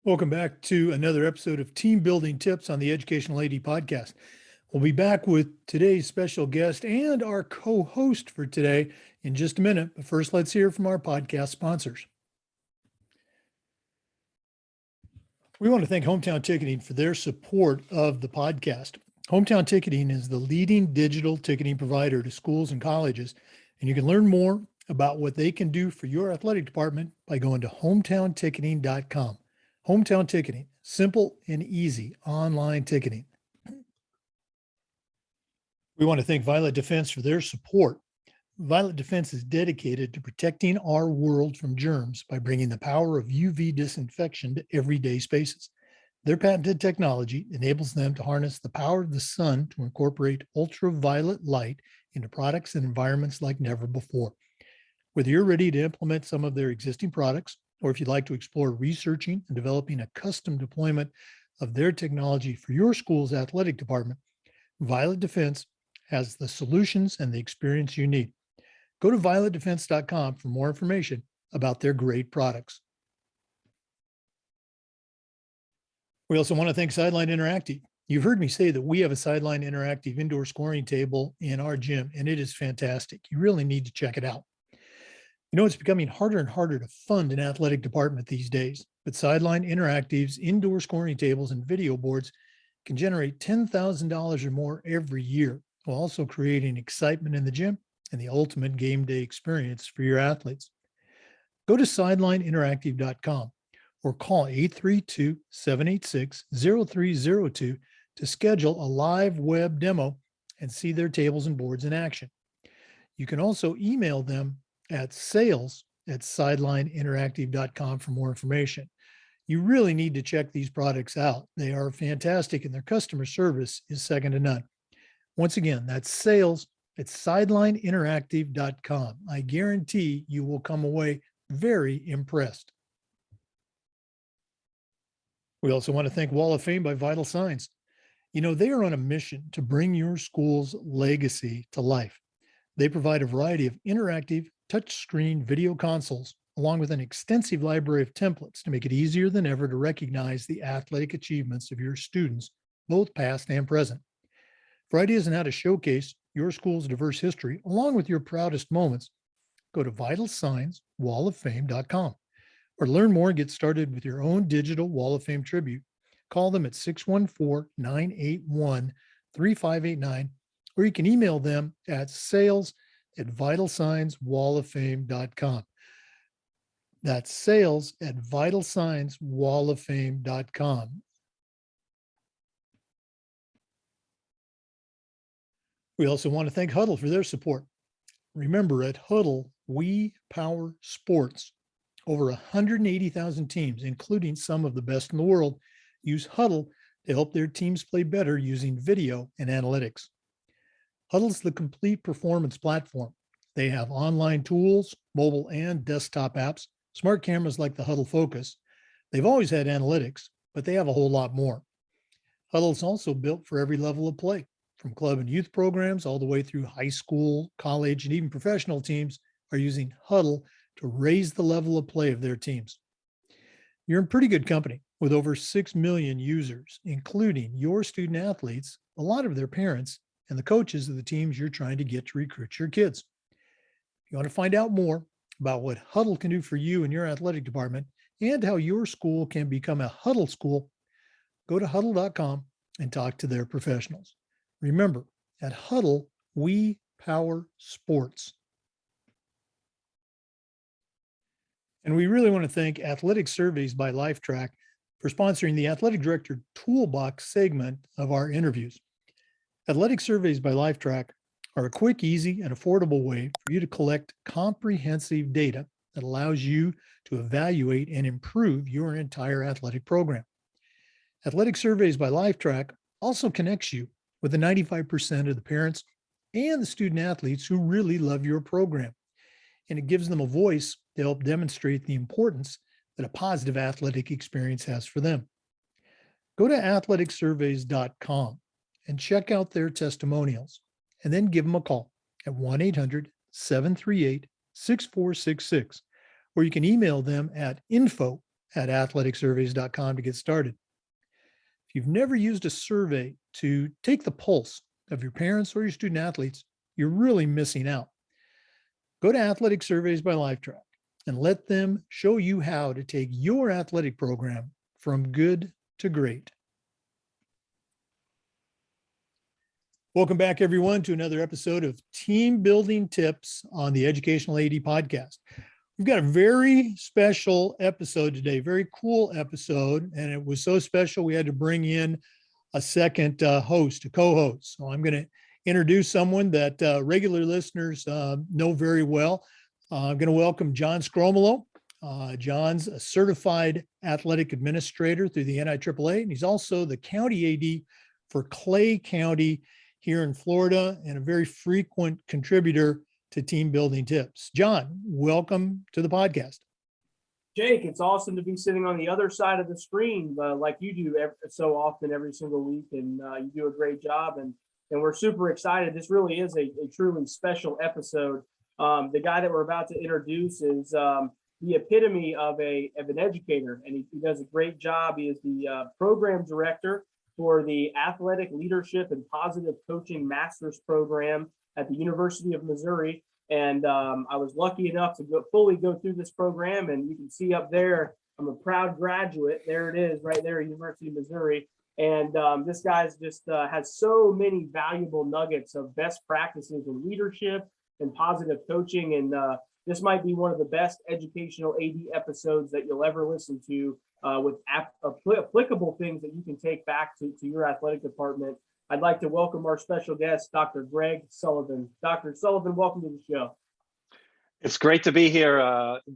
Welcome back to another episode of Team Building Tips on the Educational AD Podcast. We'll be back with today's special guest and our co-host for today in just a minute. But first, let's hear from our podcast sponsors. We want to thank Hometown Ticketing for their support of the podcast. Hometown Ticketing is the leading digital ticketing provider to schools and colleges, and you can learn more about what they can do for your athletic department by going to hometownticketing.com. Hometown Ticketing, simple and easy online ticketing. We want to thank Violet Defense for their support. Violet Defense is dedicated to protecting our world from germs by bringing the power of UV disinfection to everyday spaces. Their patented technology enables them to harness the power of the sun to incorporate ultraviolet light into products and environments like never before. Whether you're ready to implement some of their existing products, or if you'd like to explore researching and developing a custom deployment of their technology for your school's athletic department, Violet Defense has the solutions and the experience you need. Go to violetdefense.com for more information about their great products. We also want to thank Sideline Interactive. You've heard me say that we have a Sideline Interactive indoor scoring table in our gym, and it is fantastic. You really need to check it out. You know, it's becoming harder and harder to fund an athletic department these days, but Sideline Interactive's indoor scoring tables and video boards can generate $10,000 or more every year, while also creating excitement in the gym and the ultimate game day experience for your athletes. Go to sidelineinteractive.com or call 832-786-0302 to schedule a live web demo and see their tables and boards in action. You can also email them at sales@sidelineinteractive.com for more information. You really need to check these products out. They are fantastic and their customer service is second to none. Once again, that's sales@sidelineinteractive.com. I guarantee you will come away very impressed. We also want to thank Wall of Fame by Vital Signs. You know, they are on a mission to bring your school's legacy to life. They provide a variety of interactive touchscreen video consoles, along with an extensive library of templates to make it easier than ever to recognize the athletic achievements of your students, both past and present. For ideas on how to showcase your school's diverse history, along with your proudest moments, go to vitalsignswalloffame.com. Or learn more and get started with your own digital Wall of Fame tribute. Call them at 614-981-3589, or you can email them at sales@vitalsignswalloffame.com. That's sales@vitalsignswalloffame.com. We also want to thank Huddle for their support. Remember, at Huddle, we power sports. Over 180,000 teams, including some of the best in the world, use Huddle to help their teams play better using video and analytics. Huddle's the complete performance platform. They have online tools, mobile and desktop apps, smart cameras like the Huddle Focus. They've always had analytics, but they have a whole lot more. Huddle's also built for every level of play, from club and youth programs all the way through high school, college, and even professional teams are using Huddle to raise the level of play of their teams. You're in pretty good company with over 6 million users, including your student athletes, a lot of their parents, and the coaches of the teams you're trying to get to recruit your kids. If you want to find out more about what Huddle can do for you and your athletic department and how your school can become a Huddle school, go to huddle.com and talk to their professionals. Remember, at Huddle, we power sports. And we really want to thank Athletic Surveys by Lifetrack for sponsoring the Athletic Director Toolbox segment of our interviews. Athletic Surveys by Lifetrack are a quick, easy, and affordable way for you to collect comprehensive data that allows you to evaluate and improve your entire athletic program. Athletic Surveys by Lifetrack also connects you with the 95% of the parents and the student athletes who really love your program. And it gives them a voice to help demonstrate the importance that a positive athletic experience has for them. Go to athleticsurveys.com and check out their testimonials, and then give them a call at 1-800-738-6466, or you can email them at info at athleticsurveys.com to get started. If you've never used a survey to take the pulse of your parents or your student athletes, you're really missing out. Go to Athletic Surveys by Lifetrack and let them show you how to take your athletic program from good to great. Welcome back, everyone, to another episode of Team Building Tips on the Educational AD Podcast. We've got a very special episode today, very cool episode, and it was so special we had to bring in a second host, a co-host. So I'm going to introduce someone that regular listeners know very well. I'm going to welcome John Sgromolo. John's a certified athletic administrator through the NIAAA, and he's also the county AD for Clay County here in Florida and a very frequent contributor to Team Building Tips. John, welcome to the podcast. Jake, it's awesome to be sitting on the other side of the screen like you do so often every single week, and you do a great job, and we're super excited. This really is a truly special episode. The guy that we're about to introduce is the epitome of an educator, and he does a great job. He is the program director for the Athletic Leadership and Positive Coaching Master's Program at the University of Missouri. And I was lucky enough to fully go through this program, and you can see up there, I'm a proud graduate. There it is, right there, University of Missouri. And this guy's just has so many valuable nuggets of best practices in leadership and positive coaching. And this might be one of the best educational AD episodes that you'll ever listen to with applicable things that you can take back to your athletic department. I'd like to welcome our special guest, Dr. Greg Sullivan. Dr. Sullivan, welcome to the show. It's great to be here,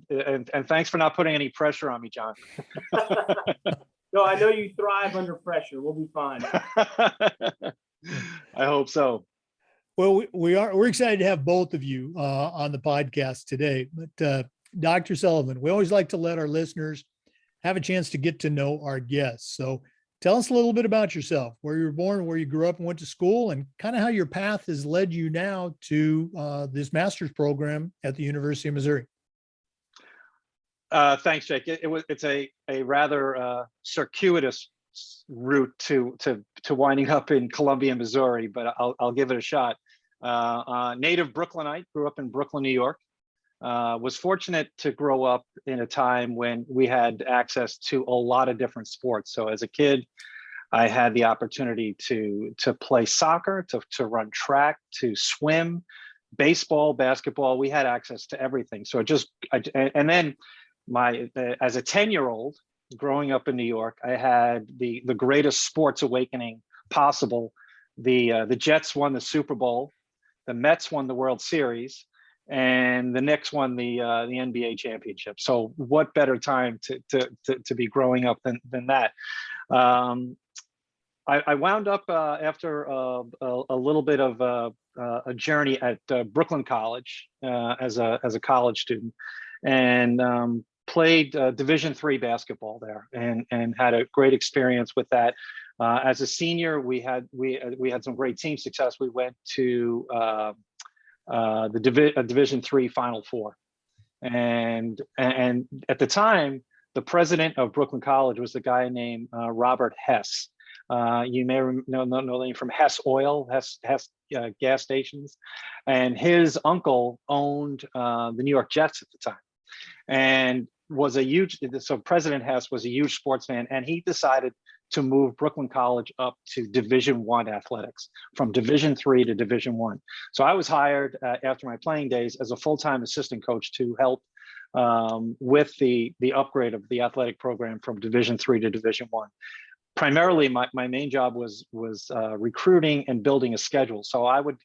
and thanks for not putting any pressure on me, John. No, I know you thrive under pressure. We'll be fine. I hope so. Well, we're excited to have both of you on the podcast today. But Dr. Sullivan, we always like to let our listeners have a chance to get to know our guests. So tell us a little bit about yourself, where you were born, where you grew up and went to school, and kind of how your path has led you now to this master's program at the University of Missouri. Thanks, Jake. It's a rather circuitous route to winding up in Columbia, Missouri, but I'll give it a shot. Native Brooklynite, grew up in Brooklyn, New York. Was fortunate to grow up in a time when we had access to a lot of different sports. So as a kid, I had the opportunity to play soccer, to run track, to swim, baseball, basketball. We had access to everything. So and then as a 10-year-old growing up in New York, I had the greatest sports awakening possible. The Jets won the Super Bowl, the Mets won the World Series, and the Knicks won the NBA championship. So what better time to be growing up than that? I wound up after a little bit of a journey at Brooklyn College as a college student, and played Division III basketball there, and had a great experience with that. As a senior, we had some great team success. We went to the Division III Final Four, and at the time, the president of Brooklyn College was a guy named Robert Hess. You may know the name from Hess Oil, Hess gas stations, and his uncle owned the New York Jets at the time, and so President Hess was a huge sports fan, and he decided to move Brooklyn College up to Division I athletics, from Division III to Division I. So I was hired after my playing days as a full-time assistant coach to help with the upgrade of the athletic program from Division III to Division I. Primarily, my main job was recruiting and building a schedule. So I would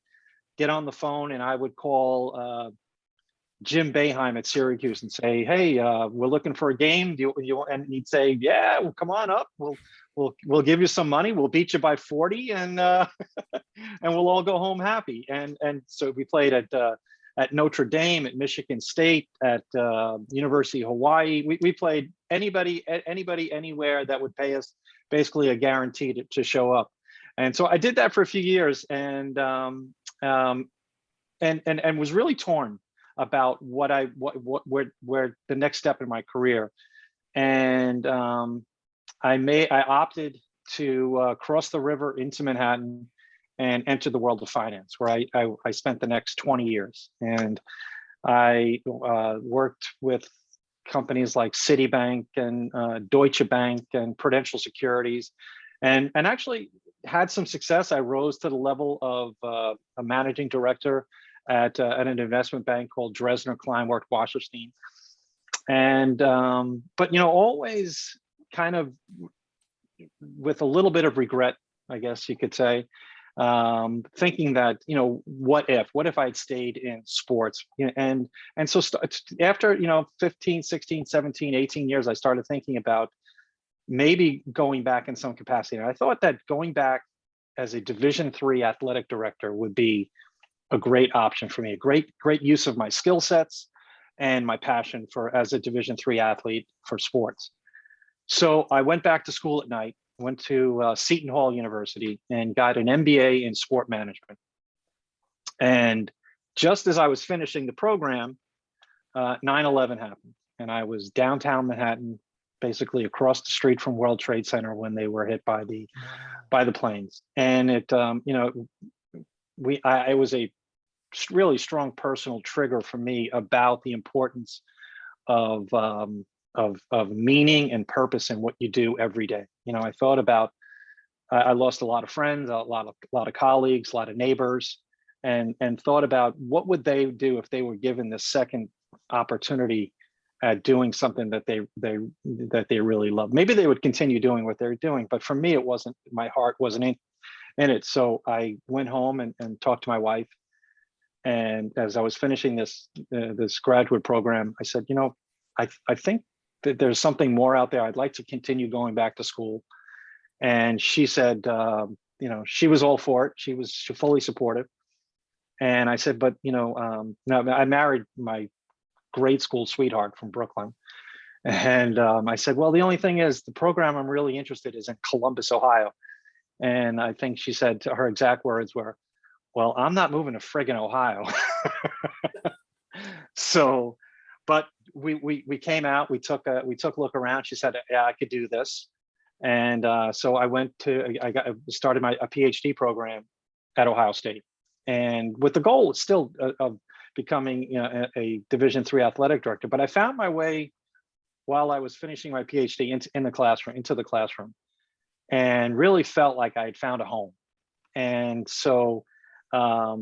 get on the phone and I would call Jim Boeheim at Syracuse and say, "Hey, we're looking for a game. And he'd say, "Yeah, well, come on up. We'll give you some money. We'll beat you by 40, and and we'll all go home happy." And so we played at Notre Dame, at Michigan State, at University of Hawaii. We played anybody anywhere that would pay us basically a guarantee to show up. And so I did that for a few years, and was really torn about where the next step in my career. And I opted to cross the river into Manhattan and enter the world of finance, where I spent the next 20 years. And I worked with companies like Citibank and Deutsche Bank and Prudential Securities, and actually had some success. I rose to the level of a managing director at an investment bank called Dresdner Kleinwort Wasserstein. And but always kind of with a little bit of regret, I guess you could say, thinking that what if I'd stayed in sports. And so after 15, 16, 17, 18 years, I started thinking about maybe going back in some capacity. And I thought that going back as a Division III athletic director would be a great option for me, a great use of my skill sets and my passion as a Division III athlete for sports. So I went back to school at night, went to Seton Hall University and got an MBA in sport management. And just as I was finishing the program, 9/11 happened. And I was downtown Manhattan, basically across the street from World Trade Center when they were hit by the planes. And it, it was a really strong personal trigger for me about the importance of meaning and purpose in what you do every day. I thought about, I lost a lot of friends, a lot of colleagues, a lot of neighbors, and thought about what would they do if they were given this second opportunity at doing something that they really love. Maybe they would continue doing what they're doing, but for me, it wasn't. My heart wasn't in it. So I went home and talked to my wife. And as I was finishing this graduate program, I said, I think that there's something more out there. I'd like to continue going back to school. And she said, she was all for it. She was fully supportive. And I said, but no, I married my grade school sweetheart from Brooklyn. And I said, well, the only thing is the program I'm really interested in is in Columbus, Ohio. And I think she said, her exact words were, well, I'm not moving to friggin' Ohio. So, but we came out, we took a look around. She said, yeah, I could do this. And so I started a PhD program at Ohio State. And with the goal still of becoming a Division III athletic director. But I found my way while I was finishing my PhD into the classroom, and really felt like I had found a home. And so I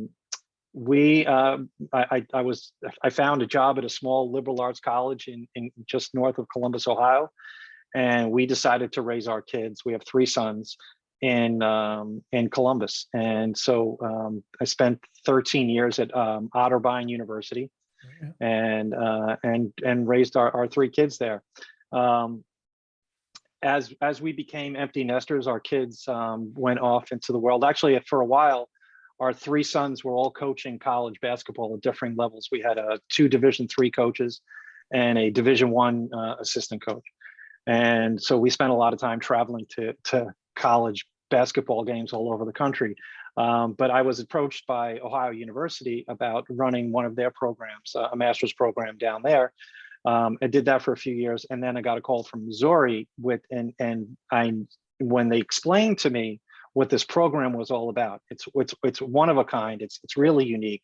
found a job at a small liberal arts college in just north of Columbus, Ohio, and we decided to raise our kids. We have 3 sons in Columbus, and so I spent 13 years at Otterbein University, and raised our 3 kids there. As we became empty nesters, our kids went off into the world. Actually, for a while, our 3 sons were all coaching college basketball at different levels. We had 2 Division III coaches and a Division I assistant coach. And so we spent a lot of time traveling to college basketball games all over the country. But I was approached by Ohio University about running one of their programs, a master's program down there. I did that for a few years, and then I got a call from Missouri when they explained to me what this program was all about. It's one of a kind. It's really unique.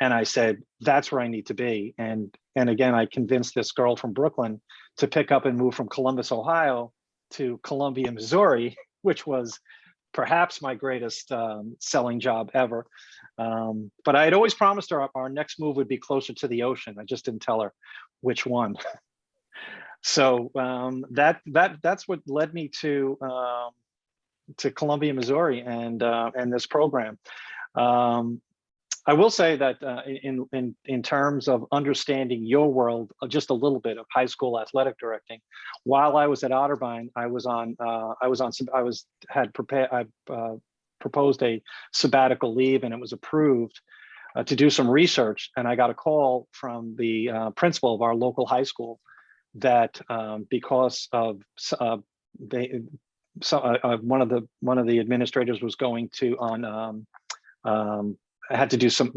And I said, that's where I need to be. And again, I convinced this girl from Brooklyn to pick up and move from Columbus, Ohio to Columbia, Missouri, which was perhaps my greatest selling job ever. But I had always promised her our next move would be closer to the ocean. I just didn't tell her which one. So that's what led me to Columbia, Missouri, and this program. I will say that in terms of understanding your world, just a little bit of high school athletic directing. While I was at Otterbein, I proposed a sabbatical leave, and it was approved to do some research. And I got a call from the principal of our local high school that because of one of the administrators was going to on had to do some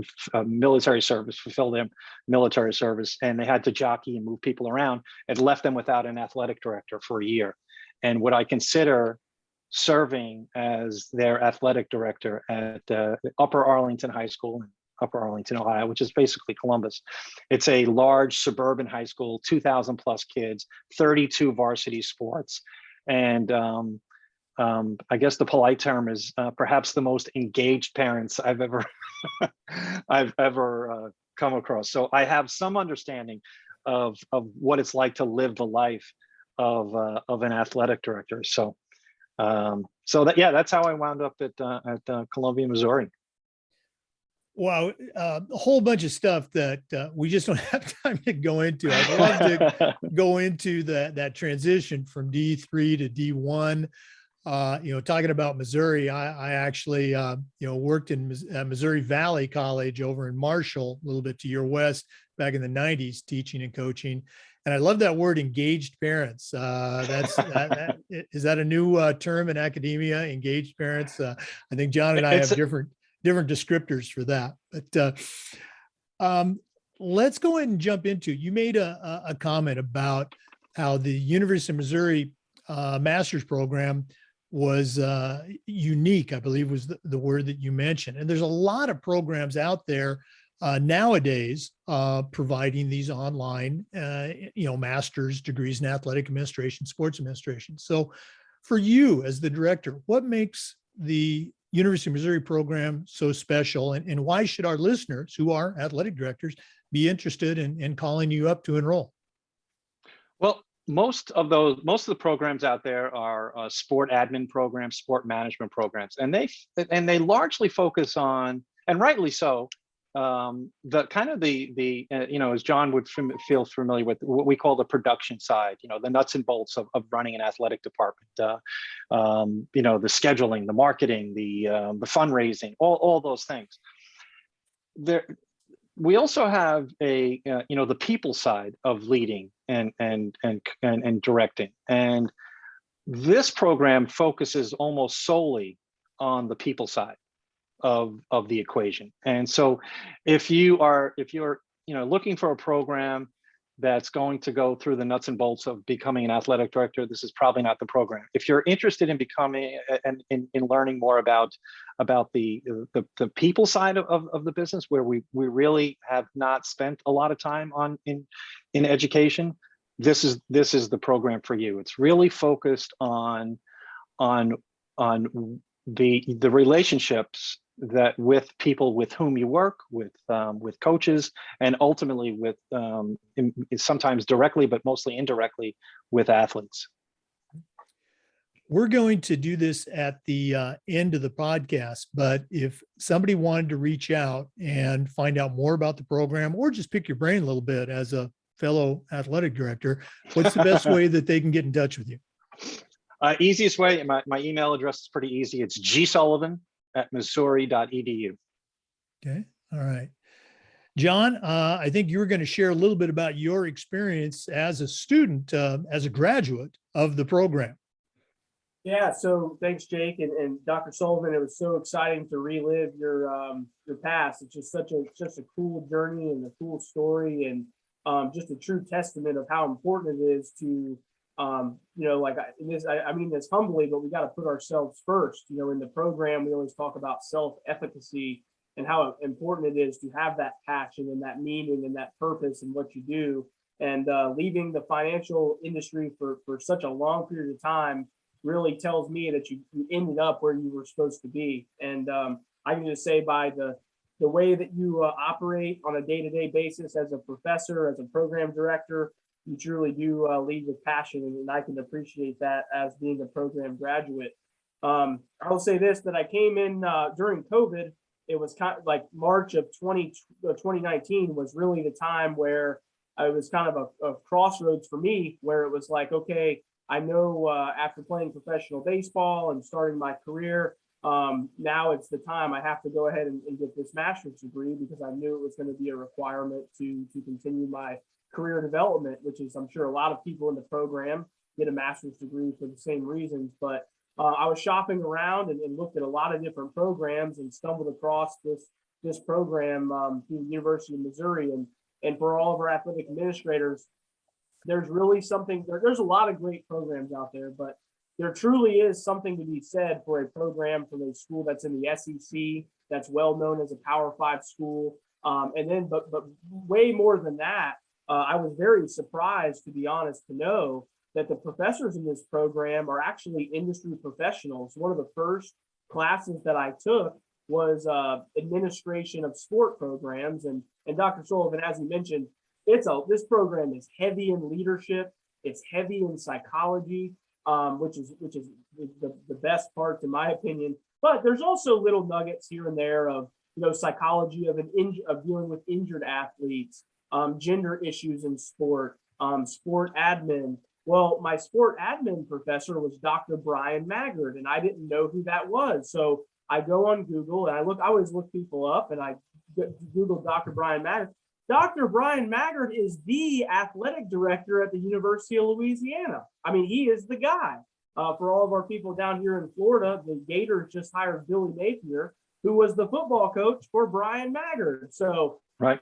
military service, fulfill their military service, and they had to jockey and move people around. It left them without an athletic director for a year. And would I consider serving as their athletic director at Upper Arlington High School in Upper Arlington, Ohio, which is basically Columbus. It's a large suburban high school, 2,000 plus kids, 32 varsity sports. And I guess the polite term is perhaps the most engaged parents I've ever come across. So I have some understanding of what it's like to live the life of an athletic director. So that's how I wound up at Columbia, Missouri. Wow, a whole bunch of stuff that we just don't have time to go into. I'd love to go into that transition from D3 to D1. Talking about Missouri, I actually, worked in Missouri Valley College over in Marshall, a little bit to your west, back in the 90s, teaching and coaching. And I love that word, engaged parents. Is that a new term in academia, engaged parents? I think John and I have different descriptors for that. But let's go ahead and jump into, you made a comment about how the University of Missouri master's program was unique, I believe was the word that you mentioned. And there's a lot of programs out there nowadays providing these online, master's degrees in athletic administration, sports administration. So for you as the director, what makes the University of Missouri program so special, and why should our listeners who are athletic directors be interested in calling you up to enroll? Well, most of the programs out there are sport admin programs, sport management programs, and they largely focus on, and rightly so, the kind of the as John would feel familiar with, what we call the production side, the nuts and bolts of running an athletic department, the scheduling, the marketing, the fundraising, all those things. We also have the people side of leading and directing, and this program focuses almost solely on the people side of the equation. And so if you're looking for a program that's going to go through the nuts and bolts of becoming an athletic director, this is probably not the program. If you're interested in becoming and in learning more about the people side of the business, where we really have not spent a lot of time on in education, this is the program for you. It's really focused on the relationships that with people with whom you work with coaches, and ultimately with sometimes directly, but mostly indirectly, with athletes. We're going to do this at the end of the podcast, but if somebody wanted to reach out and find out more about the program, or just pick your brain a little bit as a fellow athletic director, what's the best way that they can get in touch with you? Easiest way, my email address is pretty easy. It's gsullivan@missouri.edu. Okay. All right. John, I think you were going to share a little bit about your experience as a student, as a graduate of the program. Yeah, so thanks, Jake and Dr. Sullivan. It was so exciting to relive your past. It's just such a cool journey and a cool story, and just a true testament of how important it is to I mean this humbly, but we got to put ourselves first. In the program, we always talk about self-efficacy and how important it is to have that passion and that meaning and that purpose in what you do. And leaving the financial industry for such a long period of time really tells me that you ended up where you were supposed to be. And I can just say, by the way that you operate on a day-to-day basis as a professor, as a program director, you truly do lead with passion, and I can appreciate that as being a program graduate. I will say this, that I came in during COVID. It was kind of like March of 2019 was really the time where I was kind of a crossroads for me, where it was like, okay, I know after playing professional baseball and starting my career, now it's the time I have to go ahead and get this master's degree, because I knew it was going to be a requirement to continue my career development, which is, I'm sure a lot of people in the program get a master's degree for the same reasons. But I was shopping around and looked at a lot of different programs and stumbled across this this program through the University of Missouri, and for all of our athletic administrators, there's really something. There's a lot of great programs out there, but there truly is something to be said for a program from a school that's in the SEC, that's well known as a Power 5 school, and then but way more than that. I was very surprised, to be honest, to know that the professors in this program are actually industry professionals. One of the first classes that I took was administration of sport programs, and Dr. Sullivan, as he mentioned, this program is heavy in leadership, it's heavy in psychology, which is the best part, in my opinion. But there's also little nuggets here and there of psychology of dealing with injured athletes, gender issues in sport, sport admin. Well, my sport admin professor was Dr. Brian Maggard, and I didn't know who that was. So I go on Google and I always look people up, and I Google Dr. Brian Maggard. Dr. Brian Maggard is the athletic director at the University of Louisiana. I mean, he is the guy. For all of our people down here in Florida, the Gators just hired Billy Napier, who was the football coach for Brian Maggard. So Right.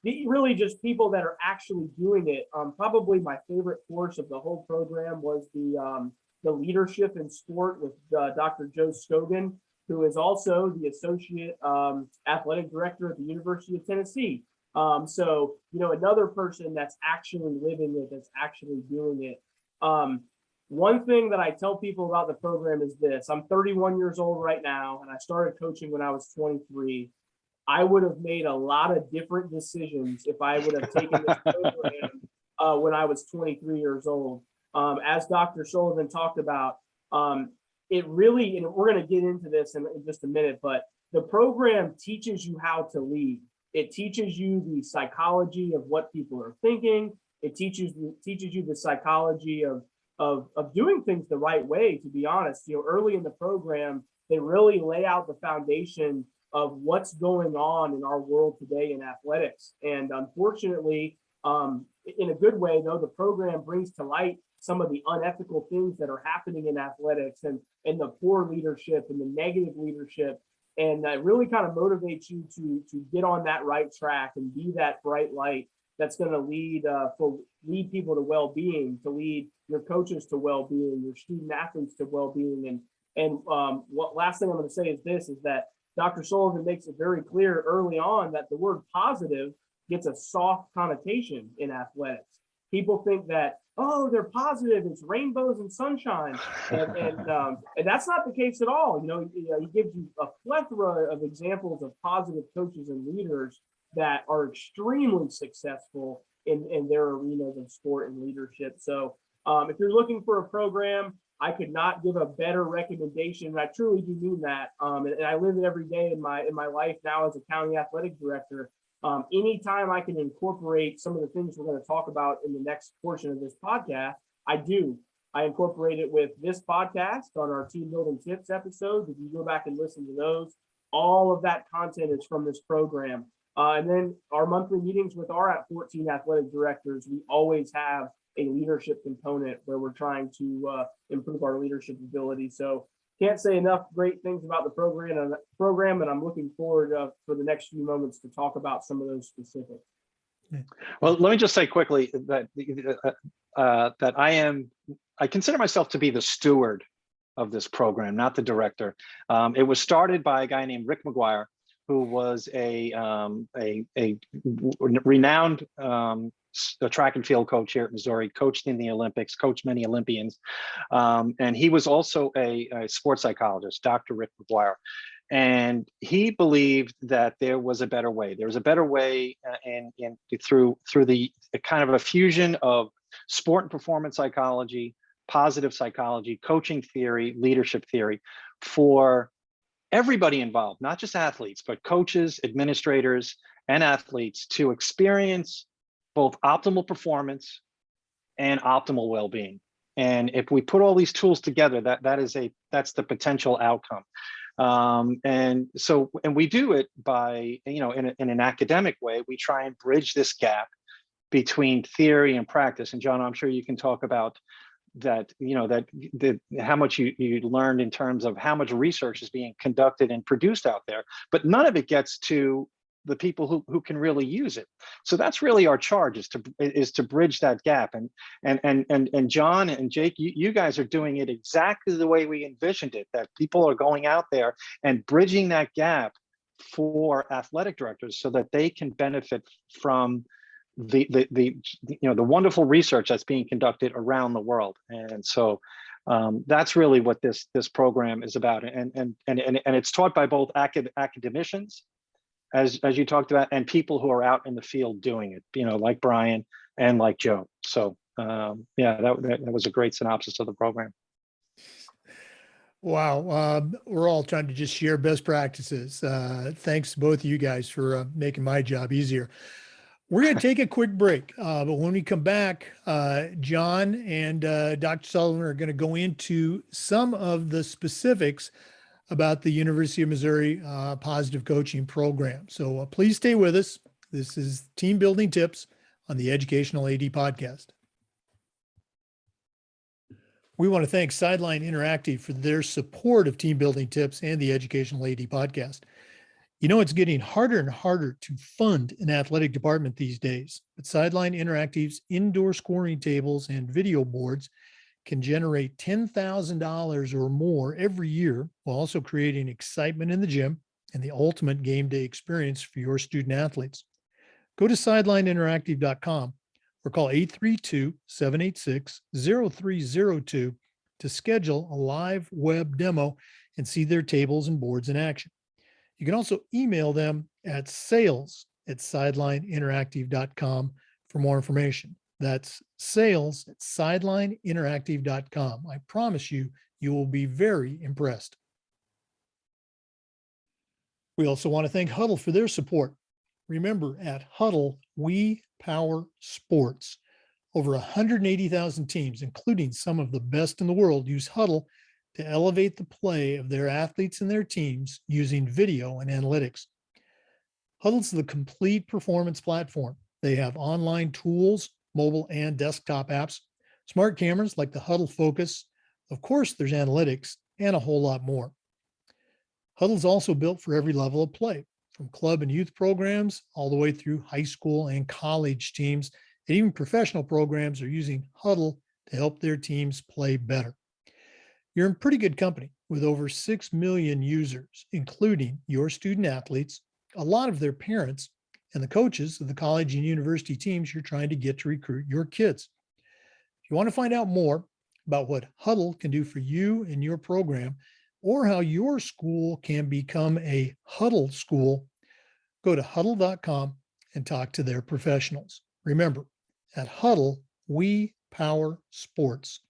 Really just people that are actually doing it. Probably my favorite course of the whole program was the leadership in sport with Dr. Joe Scogan, who is also the associate athletic director at the University of Tennessee. So, another person that's actually living it, that's actually doing it. One thing that I tell people about the program is this: I'm 31 years old right now, and I started coaching when I was 23. I would have made a lot of different decisions if I would have taken this program when I was 23 years old. As Dr. Sullivan talked about, it really, and we're going to get into this in just a minute, but the program teaches you how to lead. It teaches you the psychology of what people are thinking. It teaches you the psychology of doing things the right way, to be honest. Early in the program, they really lay out the foundation of what's going on in our world today in athletics. And unfortunately, in a good way, though, the program brings to light some of the unethical things that are happening in athletics, and the poor leadership and the negative leadership. And it really kind of motivates you to get on that right track and be that bright light that's going to lead people to well-being, to lead your coaches to well-being, your student athletes to well-being. And what last thing I'm going to say is that Dr. Sullivan makes it very clear early on that the word positive gets a soft connotation in athletics. People think that, oh, they're positive, it's rainbows and sunshine, and that's not the case at all. He gives you a plethora of examples of positive coaches and leaders that are extremely successful in their arenas of sport and leadership. So if you're looking for a program, I could not give a better recommendation. And I truly do mean that. And I live it every day in my life now as a county athletic director. Anytime I can incorporate some of the things we're going to talk about in the next portion of this podcast, I do. I incorporate it with this podcast on our team building tips episodes. If you go back and listen to those, all of that content is from this program. And then our monthly meetings with our 14 athletic directors, we always have a leadership component where we're trying to improve our leadership ability. So can't say enough great things about the program, and I'm looking forward for the next few moments to talk about some of those specifics. Well, let me just say quickly that that I consider myself to be the steward of this program, not the director. It was started by a guy named Rick McGuire, who was a renowned track and field coach here at Missouri, coached in the Olympics, coached many Olympians. And he was also a sports psychologist, Dr. Rick McGuire. And he believed that there was a better way. There was a better way through the kind of a fusion of sport and performance psychology, positive psychology, coaching theory, leadership theory for everybody involved, not just athletes, but coaches, administrators, and athletes to experience both optimal performance and optimal well-being. And if we put all these tools together, that's the potential outcome. And we do it by, in an academic way. We try and bridge this gap between theory and practice. And John, I'm sure you can talk about how much you learned in terms of how much research is being conducted and produced out there, but none of it gets to the people who can really use it. So that's really our charge, is to bridge that gap. And John and Jake, you guys are doing it exactly the way we envisioned it, that people are going out there and bridging that gap for athletic directors so that they can benefit from the wonderful research that's being conducted around the world. And so that's really what this program is about. And it's taught by both academicians, as you talked about, and people who are out in the field doing it, like Brian and like Joe. So yeah, that was a great synopsis of the program. Wow. We're all trying to just share best practices. Thanks to both of you guys for making my job easier. We're going to take a quick break, but when we come back, John and Dr. Sullivan are going to go into some of the specifics about the University of Missouri Positive Coaching Program. So please stay with us. This is Team Building Tips on the Educational AD Podcast. We want to thank Sideline Interactive for their support of Team Building Tips and the Educational AD Podcast. It's getting harder and harder to fund an athletic department these days, but Sideline Interactive's indoor scoring tables and video boards can generate $10,000 or more every year, while also creating excitement in the gym and the ultimate game day experience for your student athletes. Go to sidelineinteractive.com or call 832-786-0302 to schedule a live web demo and see their tables and boards in action. You can also email them at sales@sidelineinteractive.com for more information. That's sales@sidelineinteractive.com. I promise you will be very impressed. We also want to thank Huddle for their support. Remember, at Huddle, we power sports. Over 180,000 teams, including some of the best in the world, use Huddle to elevate the play of their athletes and their teams using video and analytics. Huddle's the complete performance platform. They have online tools, mobile and desktop apps, smart cameras like the Huddle Focus. Of course, there's analytics and a whole lot more. Huddle's also built for every level of play, from club and youth programs all the way through high school and college teams, and even professional programs are using Huddle to help their teams play better. You're in pretty good company with over 6 million users, including your student athletes, a lot of their parents, and the coaches of the college and university teams you're trying to get to recruit your kids. If you want to find out more about what Huddle can do for you and your program, or how your school can become a Huddle school, go to huddle.com and talk to their professionals. Remember, at Huddle, we power sports.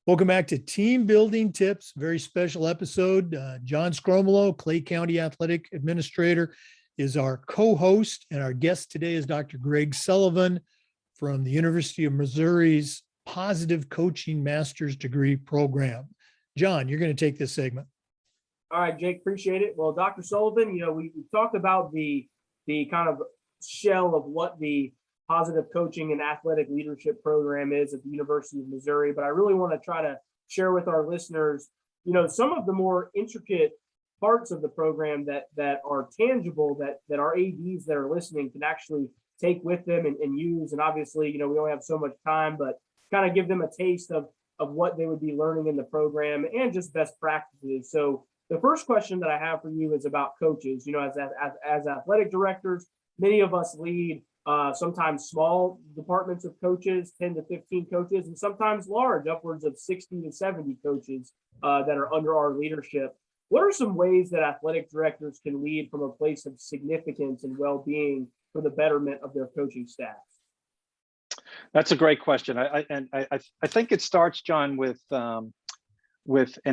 Welcome back to Team Building Tips, very special episode. John Sgromolo, Clay County Athletic Administrator, is our co-host, and our guest today is Dr. Greg Sullivan from the University of Missouri's Positive Coaching Master's Degree Program. John, you're going to take this segment. All right, Jake, appreciate it. Well, Dr. Sullivan, we talked about the kind of shell of what the Positive Coaching and Athletic Leadership Program is at the University of Missouri, but I really want to try to share with our listeners, some of the more intricate parts of the program that are tangible, that our ADs that are listening can actually take with them and use. And obviously, we only have so much time, but kind of give them a taste of what they would be learning in the program and just best practices. So the first question that I have for you is about coaches. As athletic directors, many of us lead sometimes small departments of coaches, 10 to 15 coaches, and sometimes large, upwards of 60 to 70 coaches that are under our leadership. What are some ways that athletic directors can lead from a place of significance and well-being for the betterment of their coaching staff? That's a great question. I think it starts, John, with an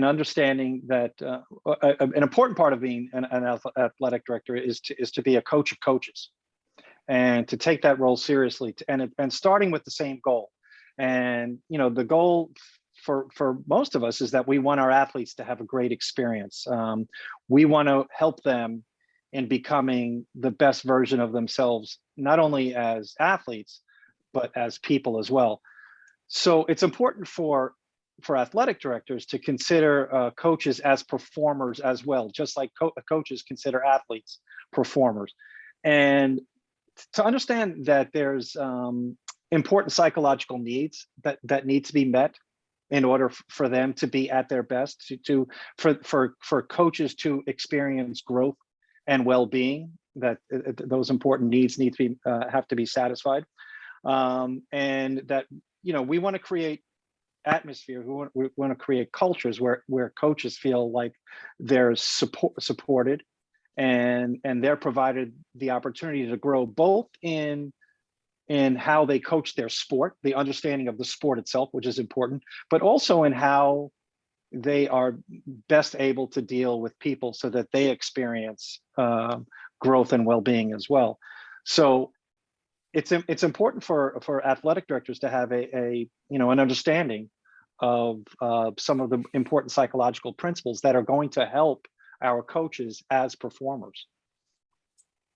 understanding that an important part of being an athletic director is to be a coach of coaches, and to take that role seriously, and starting with the same goal. And the goal for most of us is that we want our athletes to have a great experience. We want to help them in becoming the best version of themselves, not only as athletes, but as people as well. So it's important for athletic directors to consider coaches as performers as well, just like coaches consider athletes performers, and to understand that there's important psychological needs that need to be met in order for them to be at their best, for coaches to experience growth and well-being, that those important needs need to be have to be satisfied, and that we want to create atmosphere, we want to create cultures where coaches feel like they're supported, and they're provided the opportunity to grow both in how they coach their sport, the understanding of the sport itself, which is important, but also in how they are best able to deal with people so that they experience growth and well-being as well. So it's important for athletic directors to have an understanding of some of the important psychological principles that are going to help our coaches as performers.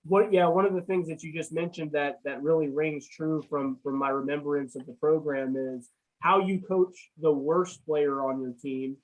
One of the things that you just mentioned that really rings true from my remembrance of the program is how you coach the worst player on your team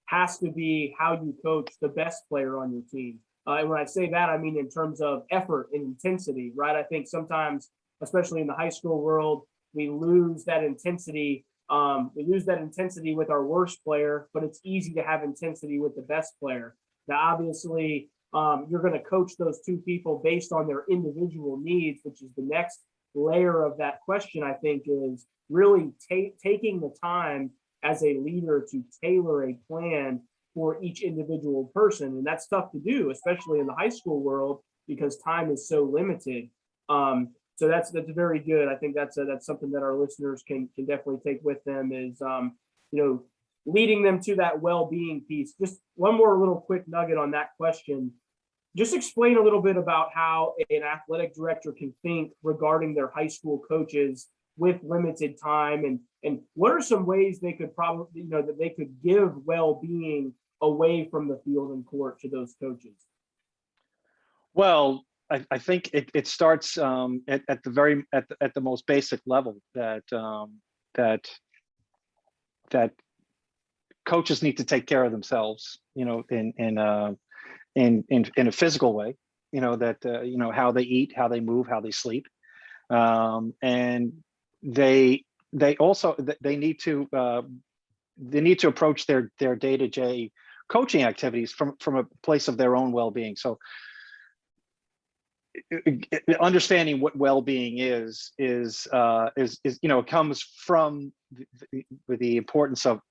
has to be how you coach the best player on your team. And when I say that, I mean in terms of effort and intensity, right? I think sometimes, especially in the high school world, we lose that intensity. We lose that intensity with our worst player, but it's easy to have intensity with the best player. Now, obviously, you're going to coach those two people based on their individual needs, which is the next layer of that question, I think, is really taking the time as a leader to tailor a plan for each individual person. And that's tough to do, especially in the high school world, because time is so limited. So that's very good. I think that's something that our listeners can definitely take with them is, leading them to that well-being piece. Just one more little quick nugget on that question. Just explain a little bit about how an athletic director can think regarding their high school coaches with limited time, and what are some ways they could probably, that they could give well-being away from the field and court to those coaches? Well, I think it starts at the most basic level, that coaches need to take care of themselves, in a physical way, how they eat, how they move, how they sleep, and they also need to approach their day-to-day coaching activities from a place of their own well-being. So understanding what well-being is it comes from the importance of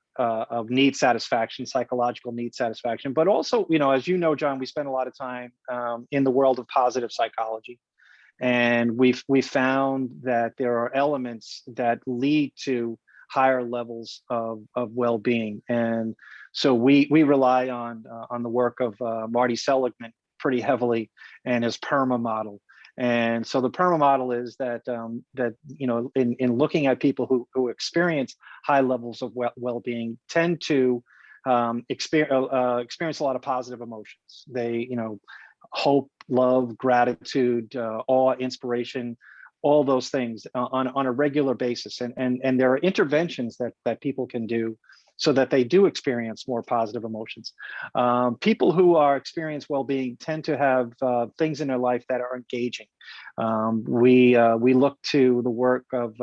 need satisfaction, psychological need satisfaction, but also, as you know, John, we spend a lot of time in the world of positive psychology, and we've found that there are elements that lead to higher levels of well-being, and so we rely on the work of Marty Seligman pretty heavily, and his PERMA model. And so the PERMA model is that in looking at people who experience high levels of well-being tend to experience a lot of positive emotions. They, hope, love, gratitude, awe, inspiration, all those things on a regular basis. And there are interventions that people can do so that they do experience more positive emotions. People who experience well-being tend to have things in their life that are engaging. We look to the work of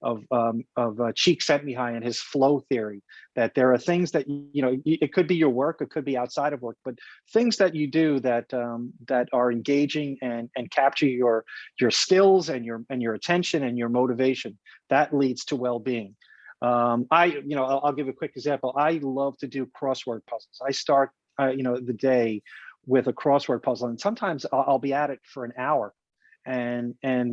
Csikszentmihalyi and his flow theory, that there are things that, it could be your work, it could be outside of work, but things that you do that are engaging and capture your skills and your attention and your motivation, that leads to well-being. I'll give a quick example. I love to do crossword puzzles. I start, the day with a crossword puzzle, and sometimes I'll be at it for an hour, and I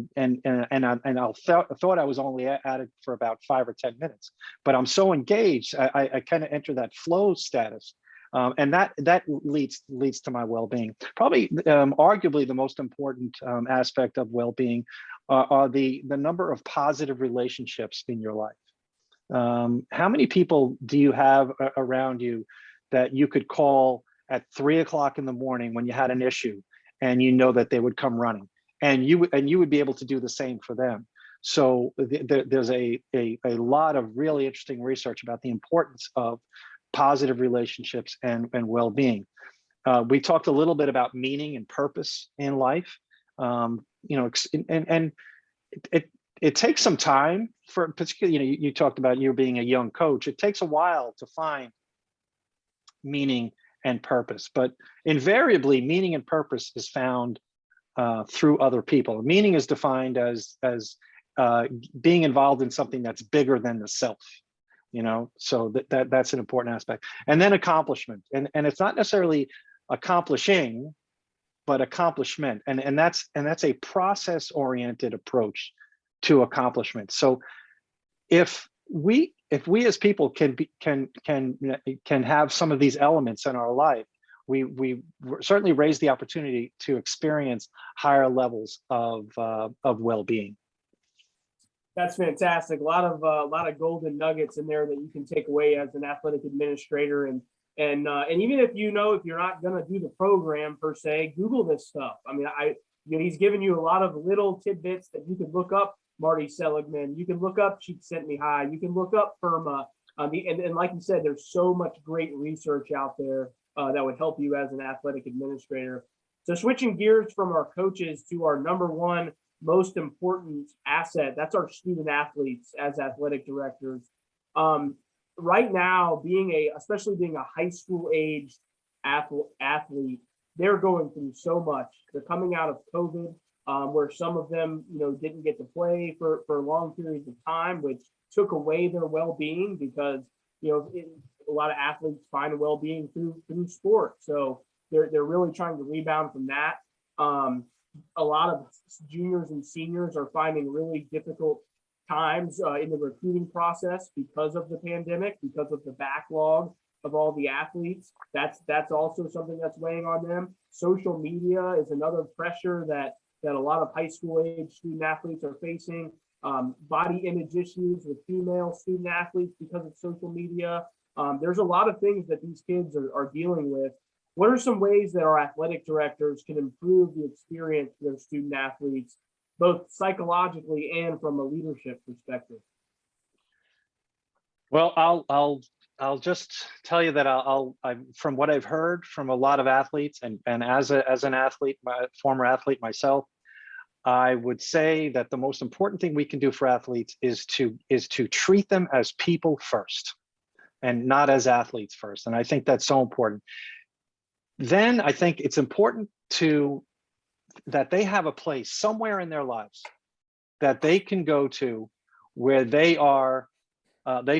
thought I was only at it for about 5 or 10 minutes, but I'm so engaged, I kind of enter that flow status, and that leads to my well-being. Probably, arguably, the most important aspect of well-being are the number of positive relationships in your life. How many people do you have around you that you could call at 3 o'clock in the morning when you had an issue, and that they would come running, and you would be able to do the same for them? So there's a lot of really interesting research about the importance of positive relationships and well-being. We talked a little bit about meaning and purpose in life. And it takes some time for, particularly, you talked about you being a young coach. It takes a while to find meaning and purpose, but invariably meaning and purpose is found through other people. Meaning is defined as being involved in something that's bigger than the self. So that's an important aspect. And then accomplishment, and it's not necessarily accomplishing, but accomplishment, and that's a process-oriented approach to accomplishment. So if we as people can have some of these elements in our life, we certainly raise the opportunity to experience higher levels of well-being. That's fantastic. A lot of golden nuggets in there that you can take away as an athletic administrator, and even if you're not going to do the program per se, Google this stuff. I mean, he's given you a lot of little tidbits that you can look up. Marty Seligman, you can look up Csikszentmihalyi High, you can look up PERMA. And like you said, there's so much great research out there that would help you as an athletic administrator. So switching gears from our coaches to our number one most important asset, that's our student athletes as athletic directors. Right now, especially being a high school age athlete, they're going through so much. They're coming out of COVID, where some of them, didn't get to play for long periods of time, which took away their well-being, because, a lot of athletes find well-being through sport. So they're really trying to rebound from that. A lot of juniors and seniors are finding really difficult times in the recruiting process because of the pandemic, because of the backlog of all the athletes. That's also something that's weighing on them. Social media is another pressure that a lot of high school age student athletes are facing. Body image issues with female student athletes because of social media. There's a lot of things that these kids are dealing with. What are some ways that our athletic directors can improve the experience for their student athletes, both psychologically and from a leadership perspective? Well, I'll just tell you that from what I've heard from a lot of athletes, and as an athlete, former athlete myself, I would say that the most important thing we can do for athletes is to treat them as people first, and not as athletes first. And I think that's so important. Then I think it's important that they have a place somewhere in their lives that they can go to where they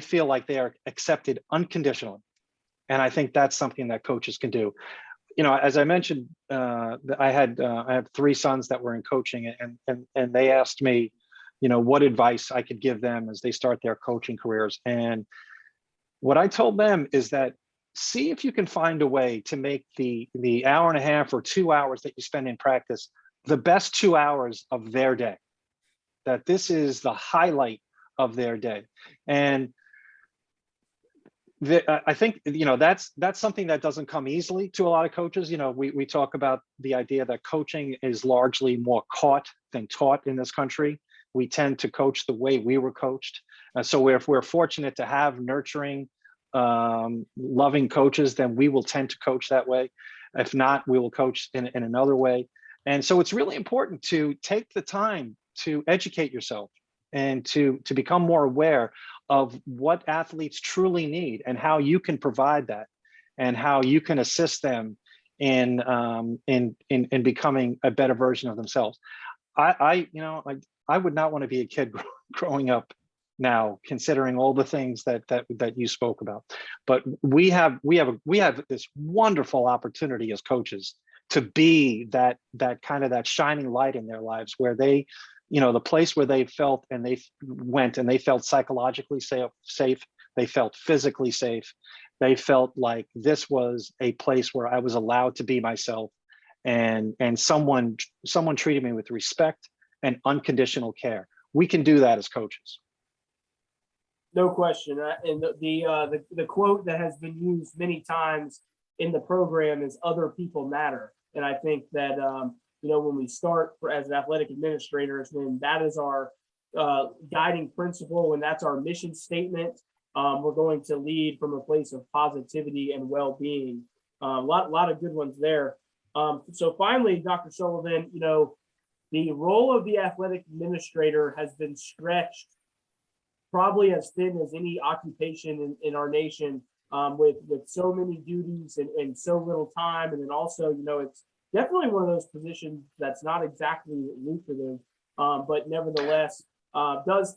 feel like they are accepted unconditionally. And I think that's something that coaches can do. As I mentioned, I have 3 sons that were in coaching, and they asked me, what advice I could give them as they start their coaching careers. And what I told them is that, see if you can find a way to make the hour and a half or 2 hours that you spend in practice the best 2 hours of their day, that this is the highlight of their day. And I think, that's something that doesn't come easily to a lot of coaches. We talk about the idea that coaching is largely more caught than taught in this country. We tend to coach the way we were coached. So if we're fortunate to have nurturing, loving coaches, then we will tend to coach that way. If not, we will coach in another way. And so it's really important to take the time to educate yourself and to become more aware of what athletes truly need and how you can provide that, and how you can assist them in becoming a better version of themselves. I would not want to be a kid growing up now, considering all the things that you spoke about. But we have this wonderful opportunity as coaches to be that shining light in their lives, where they, the place where they felt and they went and they felt psychologically safe, they felt physically safe, they felt like this was a place where I was allowed to be myself, and someone treated me with respect and unconditional care. We can do that as coaches. No question. And the quote that has been used many times in the program is "Other people matter." And I think that when we start as athletic administrators, then that is guiding principle, and that's our mission statement. We're going to lead from a place of positivity and well-being. A lot of good ones there. So finally, Dr. Sullivan, the role of the athletic administrator has been stretched probably as thin as any occupation in our nation, with so many duties and so little time. And then also, it's definitely one of those positions that's not exactly lucrative, but nevertheless,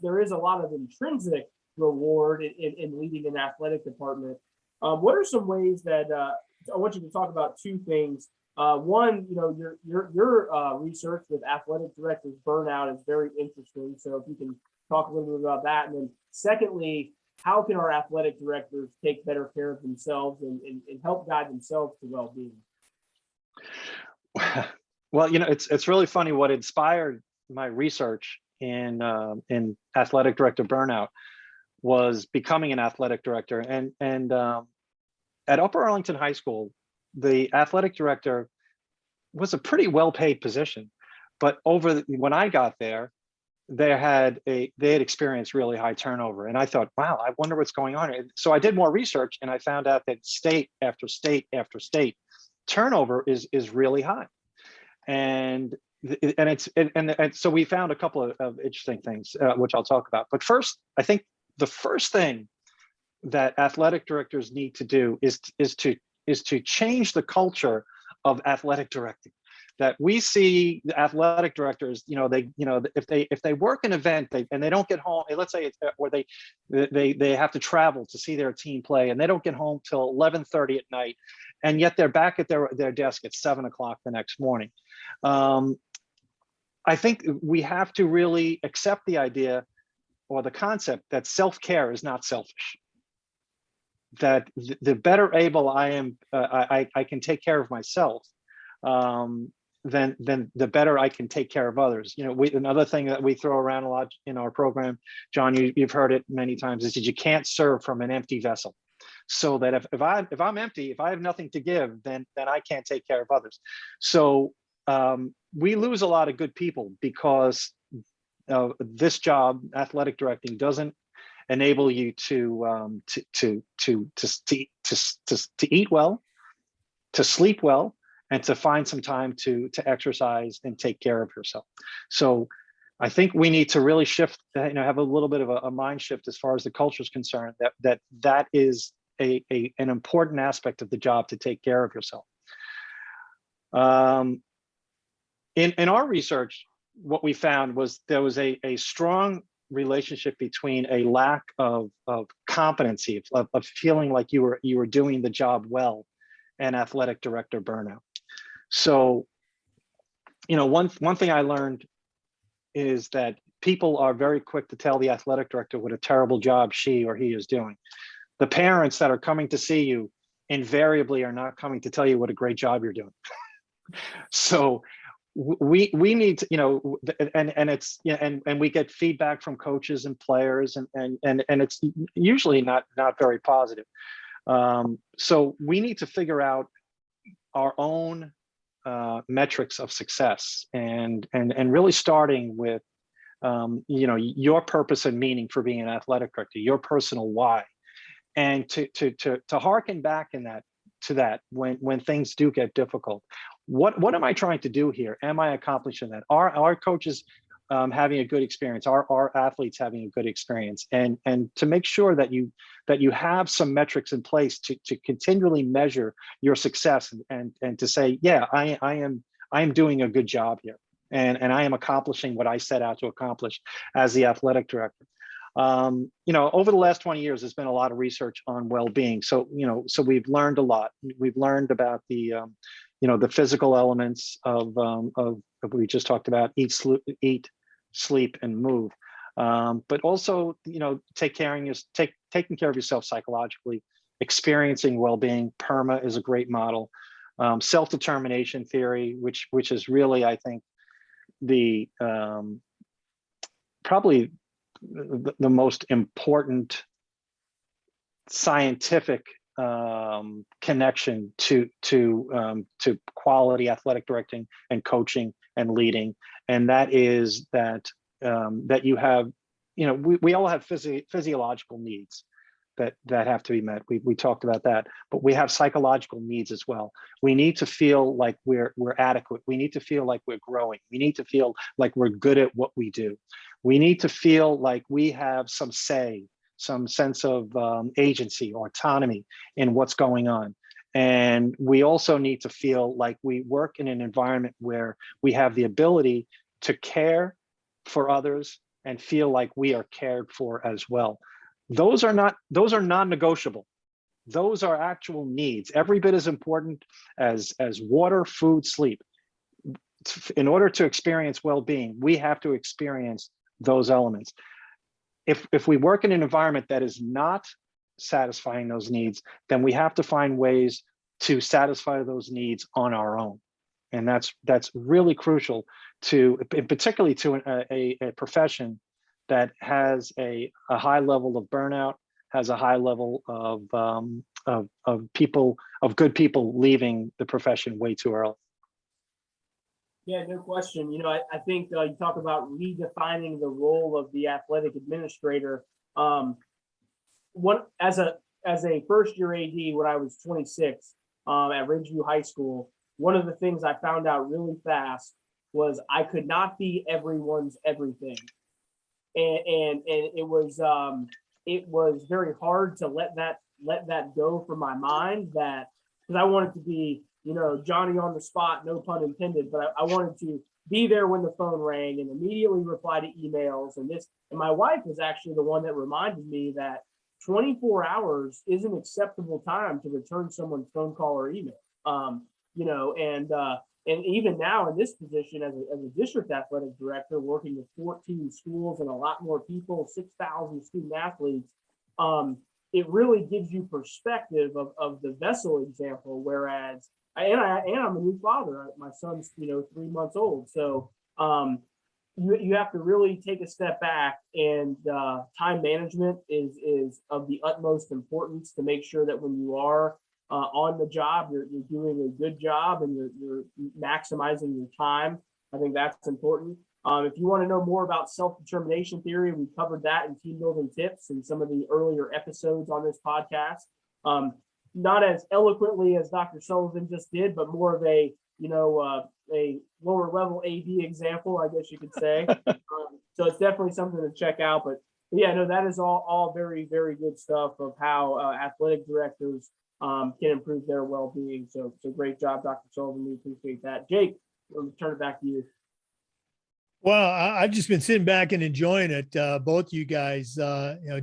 there is a lot of intrinsic reward in leading an athletic department. What are some ways that I want you to talk about two things? One, your research with athletic directors burnout is very interesting. So if you can talk a little bit about that. And then secondly, how can our athletic directors take better care of themselves and help guide themselves to well-being? Well, it's really funny. What inspired my research in athletic director burnout was becoming an athletic director. And at Upper Arlington High School, the athletic director was a pretty well-paid position. But when I got there, they had experienced really high turnover. And I thought, wow, I wonder what's going on. And so I did more research, and I found out that state after state after state, turnover is really high. And so we found a couple of interesting things, which I'll talk about. But first, I think the first thing that athletic directors need to do is to change the culture of athletic directing. That we see the athletic directors, if they work an event and they don't get home, let's say it's where they have to travel to see their team play, and they don't get home till 11:30 at night, and yet they're back at their desk at 7 o'clock the next morning. I think we have to really accept the idea or the concept that self-care is not selfish. That the better able I am, I can take care of myself, then the better I can take care of others. Another thing that we throw around a lot in our program, John, you've heard it many times, is that you can't serve from an empty vessel. So that if I'm empty, if I have nothing to give, then I can't take care of others. So we lose a lot of good people because this job, athletic directing, doesn't enable you to eat well, to sleep well, and to find some time to exercise and take care of yourself. So I think we need to really shift, have a little bit of a mind shift as far as the culture is concerned, that is an important aspect of the job, to take care of yourself. In our research, what we found was there was a strong relationship between a lack of competency, of feeling like you were doing the job well, and athletic director burnout. So, one thing I learned is that people are very quick to tell the athletic director what a terrible job she or he is doing. The parents that are coming to see you invariably are not coming to tell you what a great job you're doing. So we need to, and we get feedback from coaches and players, and it's usually not very positive. So we need to figure out our own metrics of success, and really starting with your purpose and meaning for being an athletic director, your personal why, and to harken back to that when things do get difficult. What am I trying to do here? Am I accomplishing that? Are our coaches having a good experience? Are our athletes having a good experience? And to make sure that you have some metrics in place to continually measure your success, and to say, yeah, I am doing a good job here, and I am accomplishing what I set out to accomplish as the athletic director. Over the last 20 years, there's been a lot of research on well-being. So we've learned a lot. We've learned about the physical elements of we just talked about: eat, sleep, and move. But also, taking care of yourself psychologically, experiencing well-being. PERMA is a great model. Self-determination theory, which is really, I think, the probably the most important scientific connection to quality athletic directing and coaching and leading, and that is that that you have, we all have physiological needs that have to be met. We talked about that, but we have psychological needs as well. We need to feel like we're adequate. We need to feel like we're growing. We need to feel like we're good at what we do. We need to feel like we have some say, some sense of agency or autonomy in what's going on. And we also need to feel like we work in an environment where we have the ability to care for others and feel like we are cared for as well. Those are non-negotiable. Those are actual needs, every bit as important as water, food, sleep. In order to experience well-being, we have to experience those elements. If we work in an environment that is not satisfying those needs, then we have to find ways to satisfy those needs on our own. And that's really crucial to, particularly to a profession that has a high level of burnout, has a high level of good people leaving the profession way too early. Yeah, no question. I think you talk about redefining the role of the athletic administrator. As a first year AD when I was 26 at Ridgeview High School, one of the things I found out really fast was I could not be everyone's everything. And it was very hard to let that go from my mind, that because I wanted to be, Johnny on the spot, no pun intended, but I wanted to be there when the phone rang and immediately reply to emails. And my wife was actually the one that reminded me that 24 hours is an acceptable time to return someone's phone call or email. And even now in this position as a district athletic director, working with 14 schools and a lot more people, 6,000 student athletes, it really gives you perspective of the vessel example. Whereas, I'm a new father. My son's 3 months old, so you have to really take a step back, and time management is of the utmost importance to make sure that when you are on the job, you're doing a good job and you're maximizing your time. I think that's important. If you want to know more about self-determination theory, we covered that in team building tips in some of the earlier episodes on this podcast. Not as eloquently as Dr. Sullivan just did, but more of a lower level AD example, I guess you could say. So it's definitely something to check out. But yeah, no, that is all very, very good stuff of how athletic directors can improve their well-being. So great job, Dr. Sullivan. We appreciate that. Jake, we'll turn it back to you. Well, I've just been sitting back and enjoying it. Both you guys,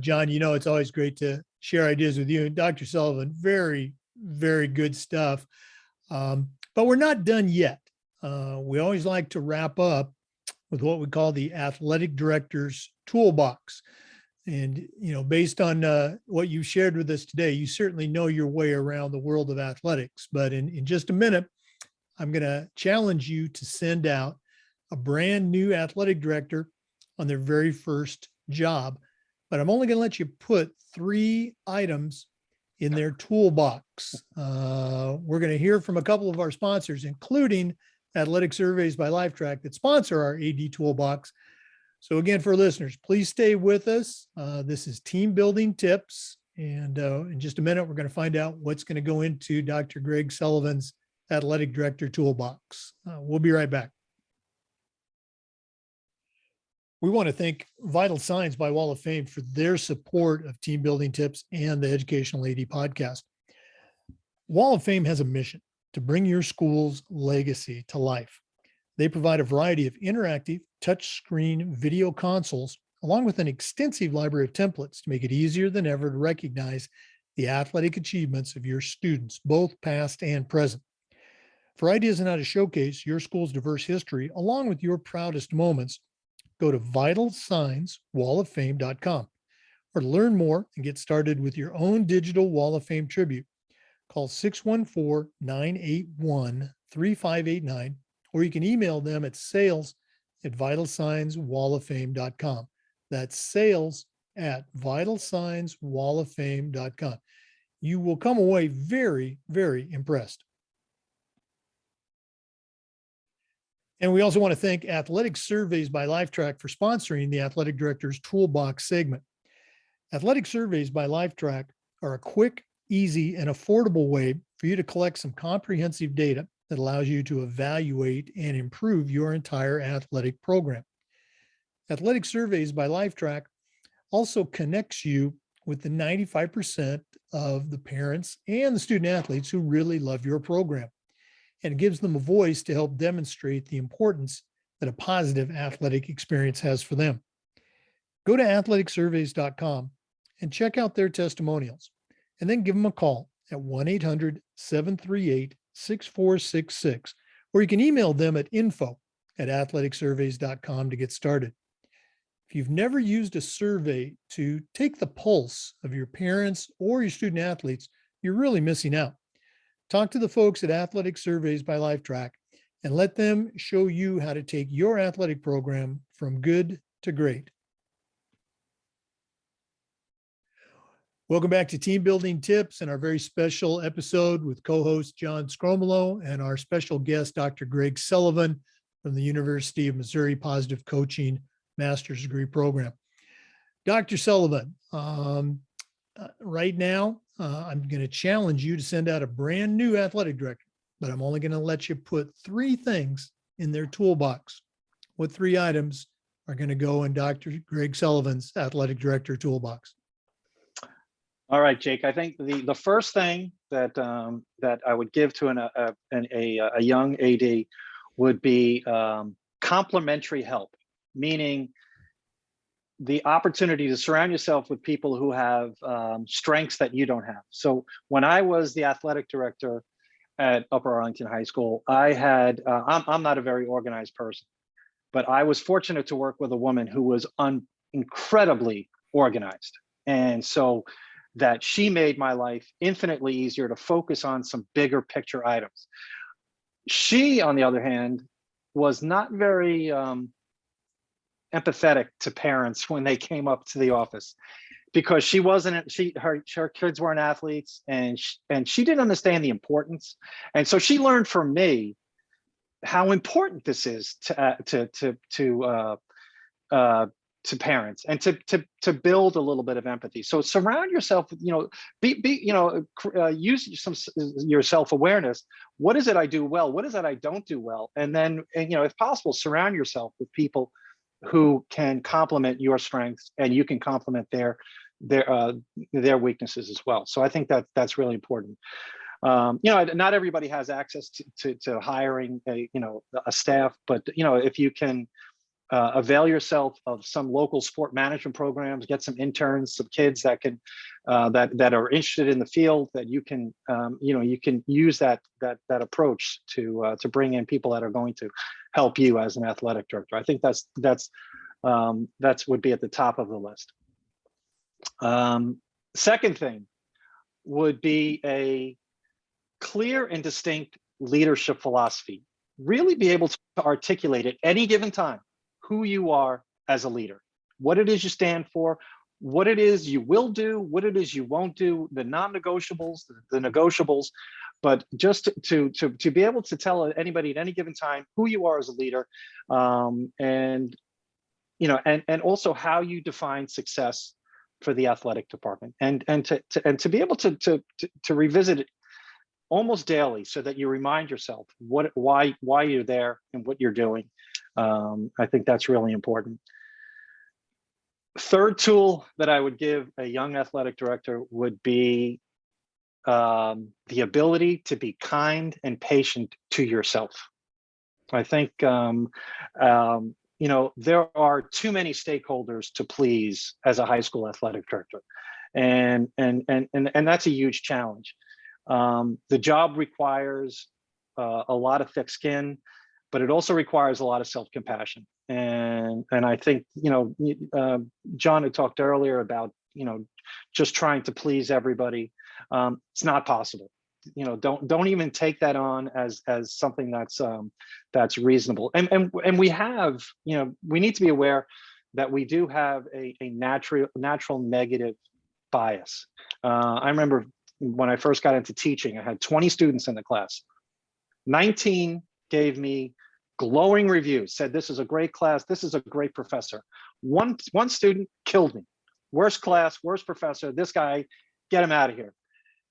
John, it's always great to share ideas with you. And Dr. Sullivan, very, very good stuff. But we're not done yet. We always like to wrap up with what we call the athletic director's toolbox. And, based on what you shared with us today, you certainly know your way around the world of athletics. But in just a minute, I'm going to challenge you to send out a brand new athletic director on their very first job. But I'm only going to let you put 3 items in their toolbox. We're going to hear from a couple of our sponsors, including Athletic Surveys by Lifetrack, that sponsor our AD Toolbox. So again, for listeners, please stay with us. This is team building tips. And in just a minute, we're going to find out what's going to go into Dr. Greg Sullivan's Athletic Director Toolbox. We'll be right back. We want to thank Vital Signs by Wall of Fame for their support of team building tips and the Educational AD podcast. Wall of Fame has a mission to bring your school's legacy to life. They provide a variety of interactive touchscreen video consoles, along with an extensive library of templates to make it easier than ever to recognize the athletic achievements of your students, both past and present. For ideas on how to showcase your school's diverse history, along with your proudest moments, go to vitalsignswalloffame.com. Or to learn more and get started with your own digital Wall of Fame tribute, call 614-981-3589, or you can email them at sales@vitalsignswalloffame.com. That's sales@vitalsignswalloffame.com. You will come away very, very impressed. And we also want to thank Athletic Surveys by Lifetrack for sponsoring the Athletic Director's Toolbox segment. Athletic Surveys by Lifetrack are a quick, easy, and affordable way for you to collect some comprehensive data that allows you to evaluate and improve your entire athletic program. Athletic Surveys by Lifetrack also connects you with the 95% of the parents and the student athletes who really love your program, and it gives them a voice to help demonstrate the importance that a positive athletic experience has for them. Go to athleticsurveys.com and check out their testimonials, and then give them a call at 1-800-738-6466, or you can email them at info@athleticsurveys.com to get started. If you've never used a survey to take the pulse of your parents or your student athletes, you're really missing out. Talk to the folks at Athletic Surveys by Lifetrack and let them show you how to take your athletic program from good to great. Welcome back to Team Building Tips and our very special episode with co-host John Sgromolo and our special guest, Dr. Greg Sullivan from the University of Missouri Positive Coaching Master's Degree Program. Dr. Sullivan, right now, I'm going to challenge you to send out a brand new athletic director, but I'm only going to let you put 3 things in their toolbox. What 3 items are going to go in Dr. Greg Sullivan's athletic director toolbox? All right, Jake. I think the first thing that that I would give to a young AD would be complementary help, meaning the opportunity to surround yourself with people who have strengths that you don't have. So when I was the athletic director at Upper Arlington High School, I had I'm not a very organized person, but I was fortunate to work with a woman who was incredibly organized, and so that she made my life infinitely easier to focus on some bigger picture items. She, on the other hand, was not very empathetic to parents when they came up to the office, because she wasn't, her kids weren't athletes, and she didn't understand the importance. And so she learned from me how important this is to parents, and to build a little bit of empathy. So surround yourself with, use your self-awareness. What is it I do well? What is it I don't do well? And then, if possible, surround yourself with people who can complement your strengths, and you can complement their weaknesses as well. So I think that's really important. Not everybody has access to hiring a staff, but if you can avail yourself of some local sport management programs, get some interns, some kids that can that are interested in the field, that you can you can use that approach to bring in people that are going to help you as an athletic director. I think that's would be at the top of the list. Second thing would be a clear and distinct leadership philosophy. Really be able to articulate at any given time who you are as a leader, what it is you stand for, what it is you will do, what it is you won't do, the non-negotiables, the negotiables, but just to be able to tell anybody at any given time who you are as a leader, and also how you define success for the athletic department, and to be able to revisit it almost daily, so that you remind yourself why you're there and what you're doing. I think that's really important. Third tool that I would give a young athletic director would be the ability to be kind and patient to yourself. I think there are too many stakeholders to please as a high school athletic director, and that's a huge challenge. The job requires a lot of thick skin, but it also requires a lot of self-compassion. And I think, John had talked earlier about, just trying to please everybody. It's not possible. Don't even take that on as something that's reasonable. And we have, we need to be aware that we do have a natural negative bias. I remember when I first got into teaching, I had 20 students in the class. 19 gave me glowing reviews, said this is a great class, this is a great professor. One student killed me. Worst class, worst professor, this guy, get him out of here.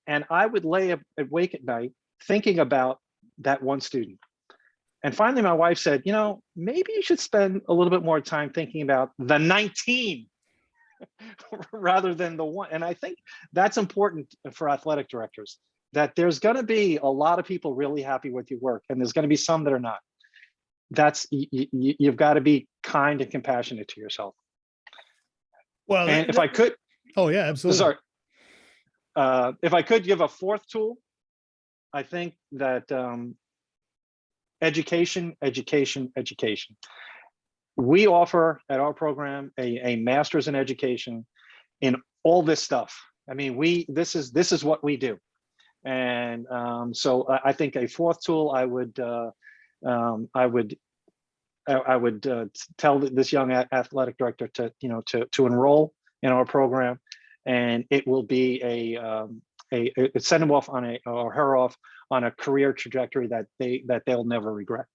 And I would lay awake at night thinking about that one student. And finally, my wife said, you know, maybe you should spend a little bit more time thinking about the 19 rather than the one. And I think that's important for athletic directors, that there's going to be a lot of people really happy with your work, and there's going to be some that are not. That's you've got to be kind and compassionate to yourself. Well, And if I could, oh yeah, absolutely. sorry, if I could give a fourth tool, I think that education. We offer at our program a master's in education in all this stuff. I mean, this is what we do. And so I think a fourth tool I would tell this young athletic director to enroll in our program, and it will be send him off on or her off on a career trajectory that they'll never regret.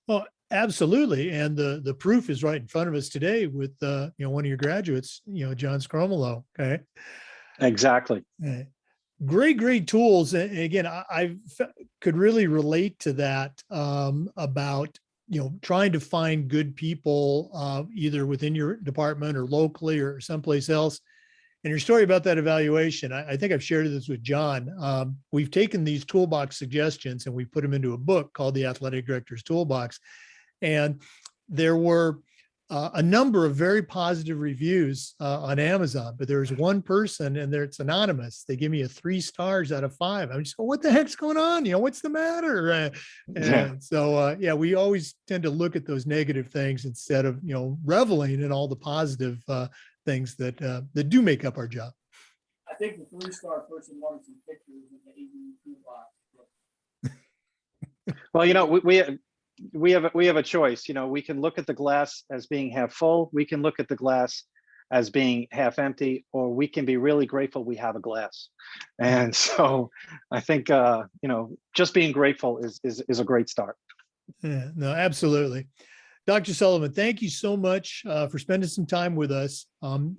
Well, absolutely, and the proof is right in front of us today with one of your graduates, John Sgromolo. Okay, exactly. Great tools. And again, I could really relate to that about trying to find good people either within your department or locally or someplace else. And your story about that evaluation, I think I've shared this with John. We've taken these toolbox suggestions and we put them into a book called The Athletic Director's Toolbox. And there were a number of very positive reviews on Amazon, but there was one person, and it's anonymous. They give me a 3 stars out of 5. I'm just, what the heck's going on? What's the matter? So we always tend to look at those negative things instead of, reveling in all the positive things that do make up our job. I think the 3-star person wanted some pictures of the AV toolbox. Well, we have a choice. We can look at the glass as being half full. We can look at the glass as being half empty, or we can be really grateful we have a glass. And so I think just being grateful is a great start. Yeah, no, absolutely. Dr. Sullivan, thank you so much for spending some time with us.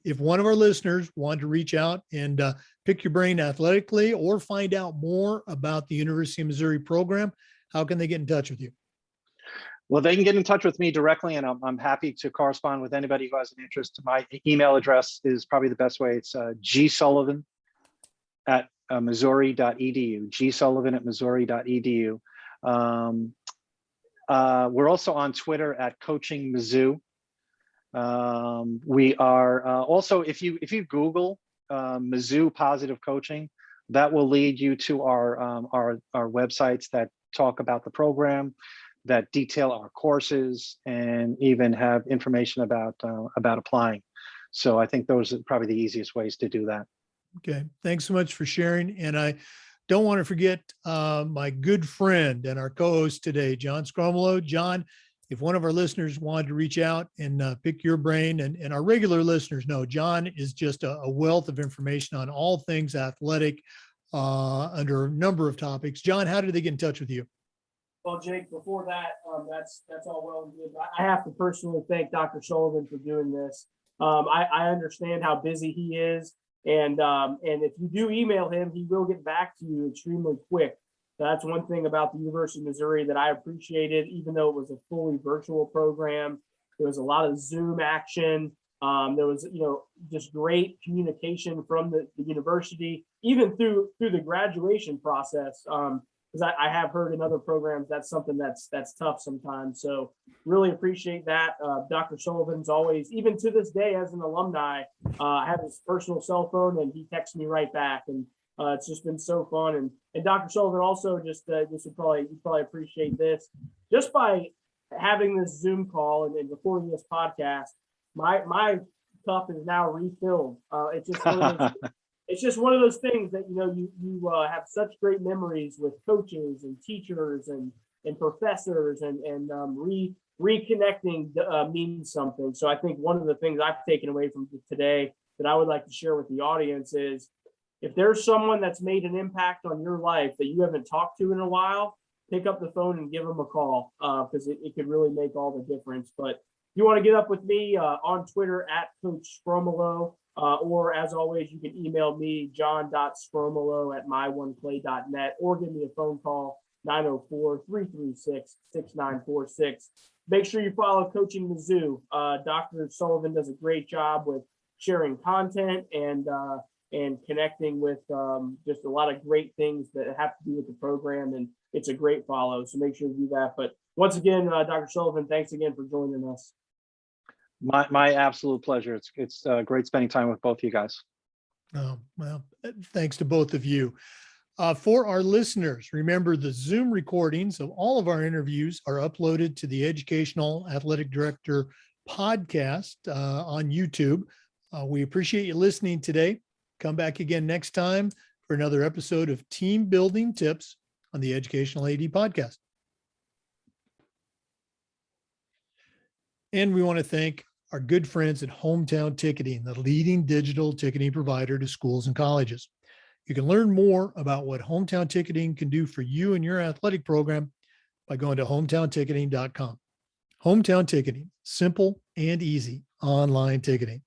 If one of our listeners wanted to reach out and pick your brain athletically or find out more about the University of Missouri program, how can they get in touch with you? Well, they can get in touch with me directly, and I'm happy to correspond with anybody who has an interest. My email address is probably the best way. It's gsullivan@missouri.edu, gsullivan@missouri.edu. We're also on Twitter at Coaching Mizzou. We are also, if you Google Mizzou Positive Coaching, that will lead you to our websites that talk about the program, that detail our courses, and even have information about applying. So I think those are probably the easiest ways to do that. Okay, thanks so much for sharing. And I don't want to forget my good friend and our co-host today, John Sgromolo. John, if one of our listeners wanted to reach out and pick your brain, and our regular listeners know, John is just a wealth of information on all things athletic under a number of topics. John, how did they get in touch with you? Well, Jake, before that, that's all well and good. I have to personally thank Dr. Sullivan for doing this. I understand how busy he is, and if you do email him, he will get back to you extremely quick. That's one thing about the University of Missouri that I appreciated, even though it was a fully virtual program. There was a lot of Zoom action. There was, just great communication from the university, even through the graduation process. Because I have heard in other programs that's something that's tough sometimes. So really appreciate that. Dr. Sullivan's always, even to this day as an alumni, I have his personal cell phone and he texts me right back, and it's just been so fun. And Dr. Sullivan also you probably appreciate this, just by having this Zoom call and recording this podcast, my cup is now refilled. It's just one of those. It's just one of those things that, you have such great memories with coaches and teachers and professors, and reconnecting means something. So I think one of the things I've taken away from today that I would like to share with the audience is, if there's someone that's made an impact on your life that you haven't talked to in a while, pick up the phone and give them a call because it could really make all the difference. But if you want to get up with me on Twitter at Coach Sgromolo, or as always, you can email me, john.sgromolo@myoneplay.net, or give me a phone call, 904-336-6946. Make sure you follow Coaching Mizzou. Dr. Sullivan does a great job with sharing content and connecting with just a lot of great things that have to do with the program, and it's a great follow. So make sure you do that. But once again, Dr. Sullivan, thanks again for joining us. My absolute pleasure. It's great spending time with both of you guys. Oh, well, thanks to both of you. For our listeners, remember the Zoom recordings of all of our interviews are uploaded to the Educational Athletic Director podcast on YouTube. We appreciate you listening today. Come back again next time for another episode of Team Building Tips on the Educational AD Podcast. And we want to thank our good friends at Hometown Ticketing, the leading digital ticketing provider to schools and colleges. You can learn more about what Hometown Ticketing can do for you and your athletic program by going to hometownticketing.com. Hometown Ticketing, simple and easy online ticketing.